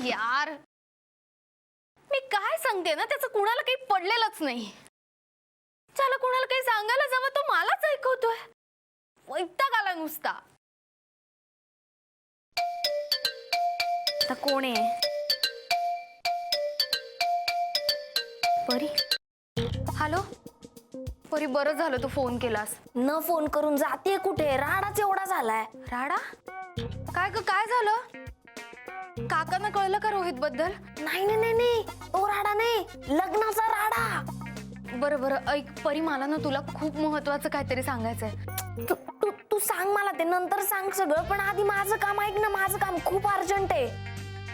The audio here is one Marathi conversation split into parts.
यार, मी काय सांगते ना, त्याचं कुणाला काही पडलेलंच नाही. त्याला कुणाला काही सांगायला जावं तो मलाच ऐकवतोय. वैताग आला नुसता. आता कोण आहे? परी. हॅलो परी, बरं झालं तू फोन केलास. न फोन करून जाते कुठे? राडाच एवढा झालाय. राडा? काय ग, काय झालं? काकांना कळलं का रोहित बद्दल? नाही नाही नाही, तो राडा नाही, लग्नाचा राडा. बरं बरं, ऐक परी, मला ना तुला खूप महत्वाचं काहीतरी सांगायचंय. तू सांग मला, ते नंतर सांग सगळं, पण आधी माझं काम ऐक ना. माझं काम खूप अर्जंट आहे.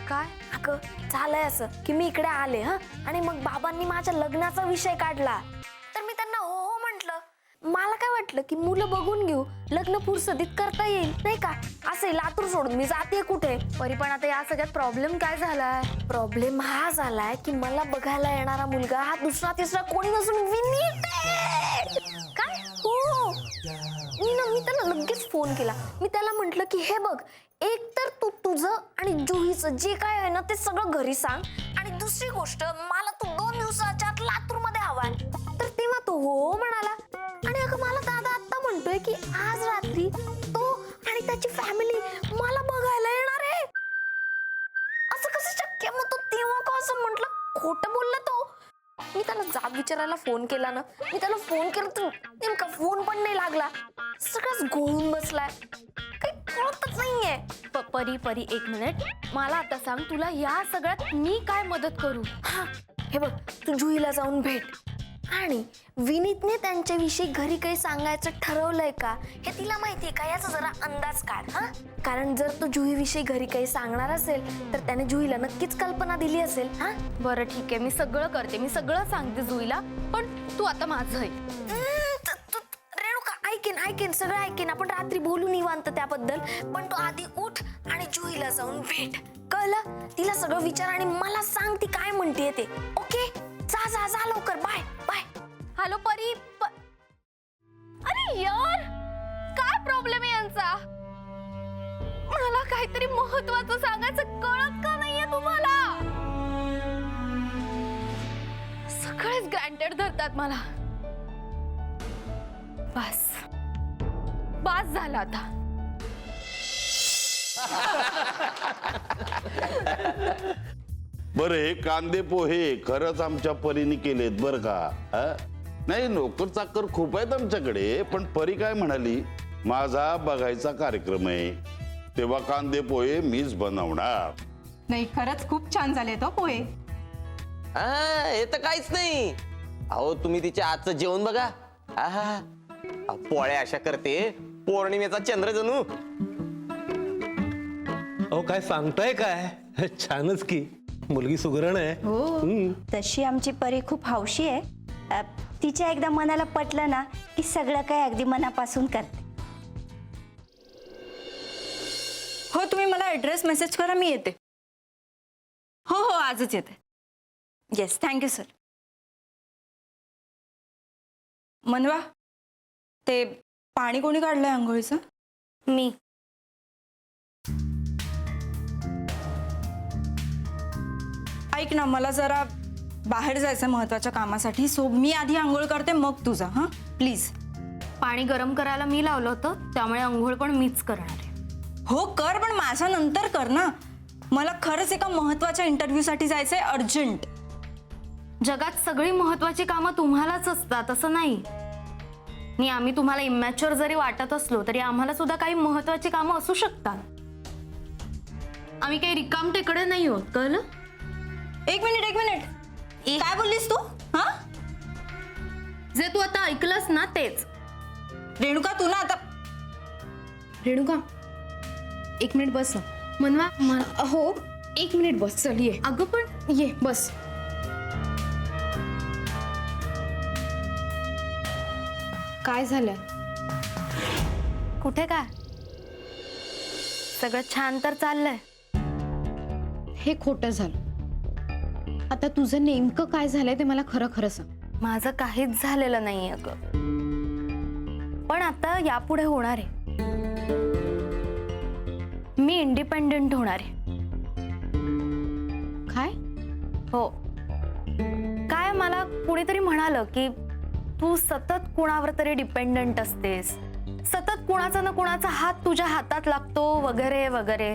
काय? अगं झालंय असं की मी इकडे आले आणि मग बाबांनी माझ्या लग्नाचा विषय काढला. तर मी त्यांना हो हो म्हंटल. मला काय वाटलं की मुलं बघून घेऊ, लग्न फुरसतीत करता येईल नाही का. असं लातूर सोडून मी जाते कुठे? परी पण आता या सगळ्यात प्रॉब्लेम काय झालाय? प्रॉब्लेम हा झालाय की मला बघायला येणारा मुलगा हा दुसरा तिसरा कोणी नसून विनीत आहे. काय? हो, मी त्याला लगेच फोन केला. मी त्याला म्हंटल की हे बघ, एक तर तू तुझं आणि जुहीचं जे काय आहे ना ते सगळं घरी सांग, आणि दुसरी गोष्ट, मला तू 2 दिवसाच्या आत लातूर मध्ये हवाय. तर तेव्हा तो हो म्हणाला. आणि अगं मला दादा आता म्हणतोय की आज रात्री तो आणि त्याची फॅमिली मला बघायला येणार आहे. असं कसं शक्य? मग तो तेव्हा का असं म्हटलं? खोटं बोलला तो. मी त्याला जाब विचारायला फोन केला ना, मी त्याला फोन केला तर नेमका फोन पण नाही लागला. सगळंच गोळून बसलाय, काही कळतच नाहीये. परी परी, एक मिनिट, मला आता सांग, तुला या सगळ्यात मी काय मदत करू? हा, हे बघ, तू जुईला जाऊन भेट. आणि विनीतने त्यांच्याविषयी घरी काही सांगायचं ठरवलंय का हे तिला माहितीये का, याचा जरा अंदाज काढ. हा, कारण जर तो जुईविषयी घरी काही सांगणार असेल तर त्याने जुईला नक्कीच कल्पना दिली असेल. हा, बरं ठीक आहे, मी सगळं करते, मी सगळं सांगते जुईला, पण तू आता माझं ऐक. रेणुका, ऐकेन सगळं ऐकेन. आपण रात्री बोलू निवांत त्याबद्दल, पण तू आधी उठ आणि जुईला जाऊन भेट. कळलं? तिला सगळं विचार आणि मला सांग ती काय म्हणते ते. ओके, जा जा जा लवकर. Bye bye. हॅलो परी. अरे यार, काय प्रॉब्लेम आहे यांचा? मला काहीतरी महत्वाचं सांगायचं, कळत का नाहीये तुम्हाला? सगळेच ग्रँटेड धरतात मला. बस झालं आता. बरं, हे कांदे पोहे खरंच आमच्या परीने केलेत बर का. नाही, नोकर चाकर खूप आहेत आमच्याकडे, पण परी काय म्हणाली, माझा बघायचा कार्यक्रम आहे तेव्हा कांदे पोहे मीच बनवणार. नाही, खरंच खूप छान झाले तो पोहे. हे तर काहीच नाही. अहो, तुम्ही तिच्या आजचं जेवण बघा. आहा, पोळ्या अशा करते, पौर्णिमेचा चंद्र जणू. अहो, काय सांगताय काय? छानच की, मुलगी सुगरण आहे. हो, तशी आमची परी खूप हौशी आहे. तिच्या एकदा मनाला पटलं ना की सगळं काही अगदी मनापासून करते. हो, तुम्ही मला ऍड्रेस मेसेज करा, मी येते. हो हो, आजच येते. Yes, thank you sir. मनवा, ते पाणी कोणी काढलंय आंघोळीचं? मी. ऐक ना, मला जरा बाहेर जायचं महत्वाच्या कामासाठी, सो मी आधी आंघोळ करते, मग तुझा. हा प्लीज. पाणी गरम करायला मी लावलं होतं, त्यामुळे अंघोळ पण मीच करणार आहे. हो कर, पण माझ्या नंतर कर ना. मला खरंच एका महत्वाच्या इंटरव्ह्यूसाठी जायचंय, अर्जंट. जगात सगळी महत्वाची कामं तुम्हालाच असतात असं नाही. आणि आम्ही तुम्हाला इमॅच्युअर जरी वाटत असलो तरी आम्हाला सुद्धा काही महत्वाची कामं असू शकतात. आम्ही काही रिकाम टेकडे नाही होत, कळलं? एक मिनिट. काय बोललीस तू? हा, जे तू आता ऐकलंस ना तेच. रेणुका, तू ना आता. रेणुका, 1 मिनिट बस ना. मनवा, हो 1 मिनिट बस. चल ये. अगं पण ये, बस. काय झालंय? कुठे काय? सगळं छान तर चाललंय. हे खोटं झालं. आता तुझं नेमकं काय झालंय ते मला खरं खरं सांग. माझं काहीच झालेलं नाही अगं, पण आता यापुढे होणार आहे. मी इंडिपेंडेंट होणार आहे. काय? हो. काय मला कुणीतरी म्हणालं की तू सतत कुणावर तरी डिपेंडंट असतेस, सतत कुणाचा ना कुणाचा हात तुझ्या हातात लागतो वगैरे वगैरे.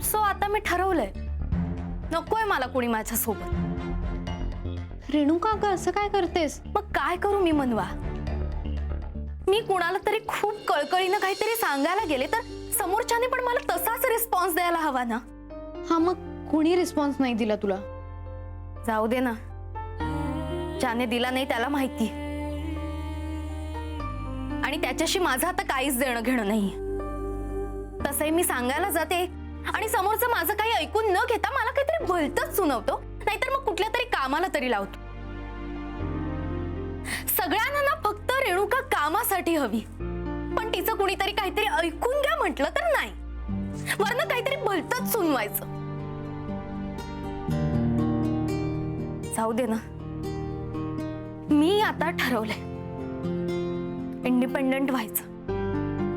सो आता मी ठरवलंय, नकोय मला कुणी माझ्या सोबत. रेणुका का असं काय करतेस? मग काय करू मी मनवा? मी कुणाला तरी खूप कळकळीनं काहीतरी सांगायला गेले तर समोरच्याने पण मला तसाच रिस्पॉन्स द्यायला हवा ना. हा, मग कुणी रिस्पॉन्स नाही दिला तुला? जाऊ दे ना, ज्याने दिला नाही त्याला माहिती. आणि त्याच्याशी माझं आता काहीच देणं घेणं नाही. तसंही मी सांगायला जाते आणि समोरचं माझं काही ऐकून न घेता मला काहीतरी भलतंच सुनावतो, नाहीतर मग कुठल्या तरी कामाला तरी लावतो. सगळ्यांना ना फक्त रेणुका कामासाठी हवी, पण तिचं कुणीतरी काहीतरी ऐकून घ्या म्हटलं तर नाही, वरनं काहीतरी भलतंच सुनवायचं. जाऊ दे ना, मी आता ठरवलंय इंडिपेंडंट व्हायचं,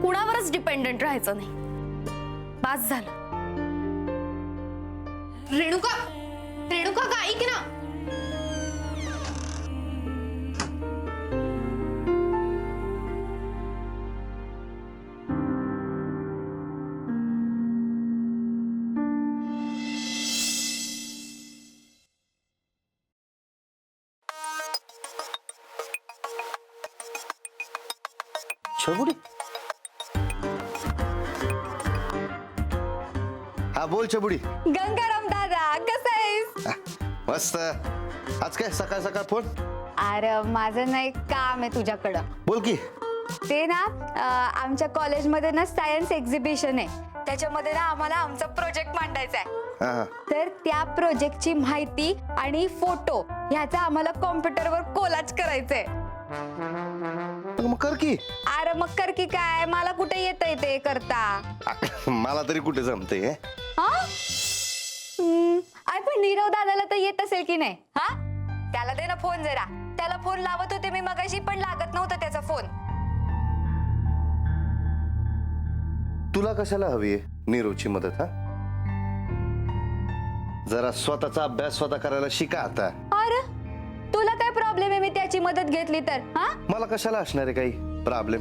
कुणावरच डिपेंडंट राहायचं नाही. बास झालं. रेणुका, रेणुका का ऐक ना. छबुडी, हा बोल छबुडी. गंगाराम दादा कसा आहेस? मस्त. आज काय सकाळ सकाळ फोन? अरे माझं ना एक काम आहे तुझ्याकडं. बोल की. ते ना आमच्या कॉलेजमध्ये ना सायन्स एक्झिबिशन आहे, त्याच्यामध्ये ना आम्हाला आमचा प्रोजेक्ट मांडायचा आहे. हा, तर त्या प्रोजेक्टची माहिती आणि फोटो ह्याचा आम्हाला कॉम्प्युटरवर कोलाज करायचंय. मग कर की. अरे मग कर की काय, मला कुठे येतंय ते करता. मला तरी कुठे जमते. हा अरे पण नीरव दादाला तर येत असेल की नाही? हा, त्याला दे ना फोन जरा. त्याला फोन लावत होते मी मगाशी, पण लागत नव्हता त्याचा फोन. तुला कशाला हवी आहे नीरवची मदत? हा, जरा स्वतःचा अभ्यास स्वतः करायला शिका आता. अरे तुला काय प्रॉब्लेम आहे मी त्याची मदत घेतली तर? हा मला कशाला असणार आहे काही प्रॉब्लेम?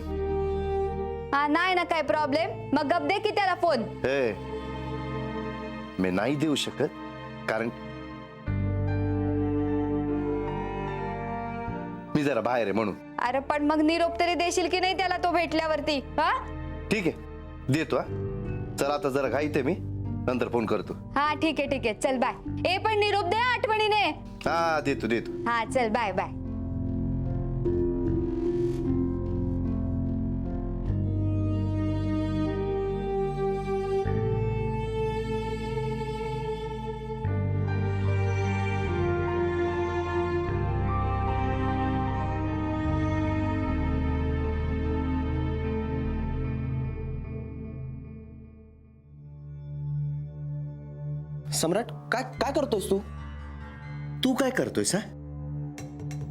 हा नाही ना काय प्रॉब्लेम, मग गप दे की त्याला फोन. हे मी नाही देऊ शकत, कारण मी जरा बाहेर आहे म्हणून. अरे पण मग निरोप तरी देशील की नाही त्याला तो भेटल्यावरती? हा ठीक आहे, देतो. हा चल, आता जरा घाईते मी, नंतर फोन करतो. हा ठीक आहे चल बाय. ए पण निरोप दे आठवणीने. हा देतो. हा चल बाय बाय. सम्राट, काय काय करतोयस तू? तू काय करतोयस? हा,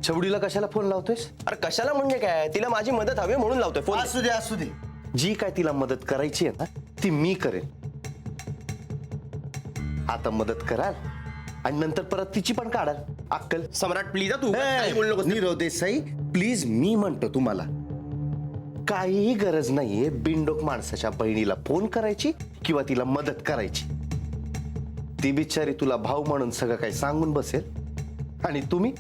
छबडीला कशाला फोन लावतोयस? अरे कशाला म्हणजे काय, तिला माझी मदत हवी म्हणून लावतोय फोन. असू दे. जी काय तिला मदत करायची आहे ना ती मी करेन. आता मदत कराल आणि नंतर परत तिची पण काढाल अक्कल. सम्राट प्लीज तू काही बोलू नकोस. नीरव देसाई प्लीज, मी म्हणतो तुम्हाला काहीही गरज नाहीये बिनडोक माणसाच्या बहिणीला फोन करायची किंवा तिला मदत करायची. ती बिचारी तुला भाऊ म्हणून सगळं काही सांगून बसेल आणि तुम्ही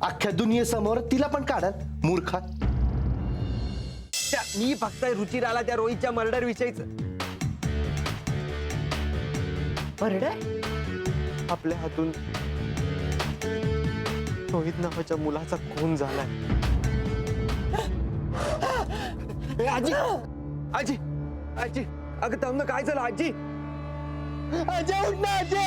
अख्ख्या दुनियेसमोर तिला पण काढाल मूर्खा. मी फक्त रुचिराला त्या रोहितच्या मर्डर विषयीच. मर्डर? आपल्या हातून रोहित नावाच्या मुलाचा खून झालाय. आजी आजी आजी, अगं थांब ना, काय झालं आजी? आजी उठ ना आजी.